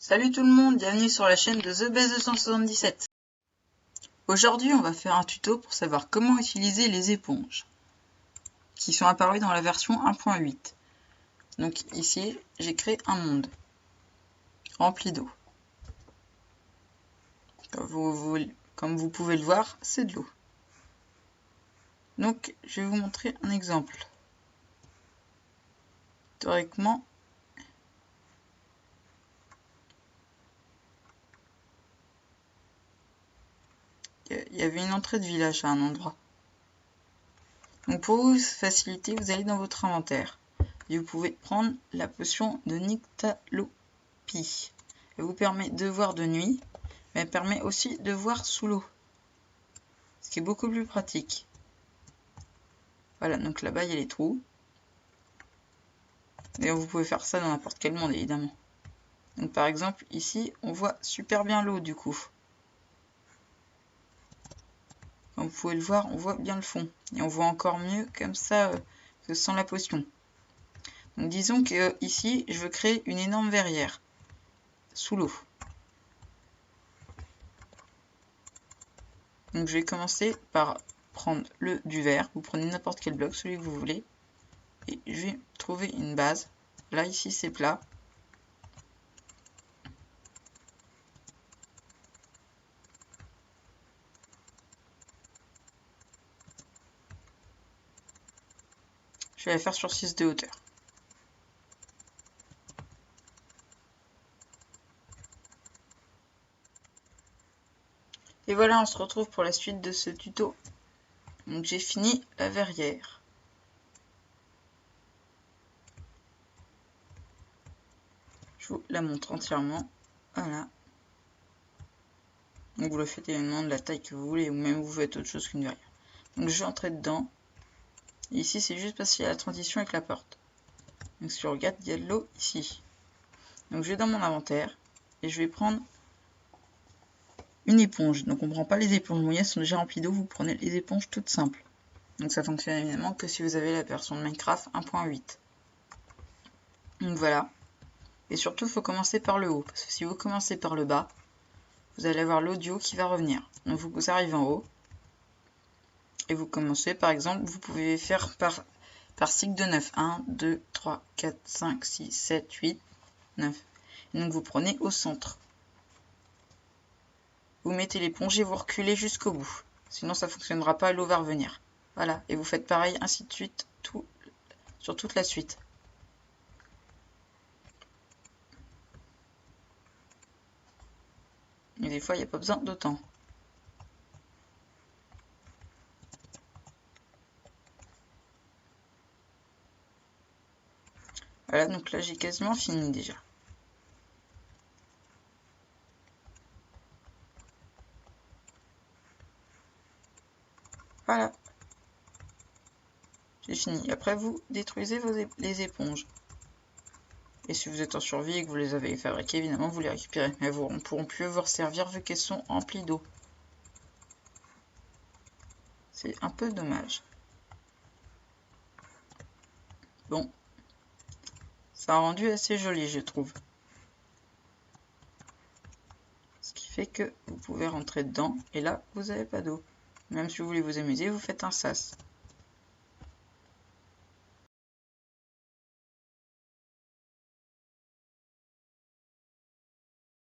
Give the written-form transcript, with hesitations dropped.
Salut tout le monde, bienvenue sur la chaîne de TheBase277. Aujourd'hui, on va faire un tuto pour savoir comment utiliser les éponges qui sont apparues dans la version 1.8. Donc ici, j'ai créé un monde rempli d'eau. Comme vous pouvez le voir, c'est de l'eau. Donc, je vais vous montrer un exemple. Théoriquement, il y avait une entrée de village à un endroit. Donc pour vous faciliter, vous allez dans votre inventaire et vous pouvez prendre la potion de Nyctalopie. Elle vous permet de voir de nuit, mais elle permet aussi de voir sous l'eau, ce qui est beaucoup plus pratique. Voilà, donc là-bas il y a les trous. D'ailleurs vous pouvez faire ça dans n'importe quel monde évidemment. Donc par exemple ici on voit super bien l'eau du coup. Comme vous pouvez le voir, on voit bien le fond. Et on voit encore mieux comme ça que sans la potion. Donc disons que ici je veux créer une énorme verrière sous l'eau. Donc je vais commencer par prendre du verre. Vous prenez n'importe quel bloc, celui que vous voulez. Et je vais trouver une base. Là ici c'est plat. Je vais la faire sur 6 de hauteur. Et voilà, on se retrouve pour la suite de ce tuto. Donc j'ai fini la verrière. Je vous la montre entièrement. Voilà. Donc vous le faites évidemment de la taille que vous voulez, ou même vous faites autre chose qu'une verrière. Donc je vais entrer dedans. Et ici c'est juste parce qu'il y a la transition avec la porte. Donc si on regarde, il y a de l'eau ici. Donc je vais dans mon inventaire et je vais prendre une éponge. Donc on ne prend pas les éponges moyennes, elles sont déjà remplies d'eau, vous prenez les éponges toutes simples. Donc ça fonctionne évidemment que si vous avez la version de Minecraft 1.8. Donc voilà. Et surtout, il faut commencer par le haut. Parce que si vous commencez par le bas, vous allez avoir l'audio qui va revenir. Donc vous arrivez en haut. Et vous commencez, par exemple, vous pouvez faire par cycle de 9. 1, 2, 3, 4, 5, 6, 7, 8, 9. Et donc vous prenez au centre. Vous mettez l'éponge et vous reculez jusqu'au bout. Sinon ça ne fonctionnera pas, l'eau va revenir. Voilà, et vous faites pareil, ainsi de suite, sur toute la suite. Et des fois, il n'y a pas besoin d'autant. Voilà, donc là, j'ai quasiment fini déjà. Voilà. J'ai fini. Après, vous détruisez les éponges. Et si vous êtes en survie et que vous les avez fabriquées, évidemment, vous les récupérez. Mais elles ne pourront plus vous servir vu qu'elles sont remplies d'eau. C'est un peu dommage. Bon. Ça a rendu assez joli, je trouve. Ce qui fait que vous pouvez rentrer dedans. Et là, vous n'avez pas d'eau. Même si vous voulez vous amuser, vous faites un sas.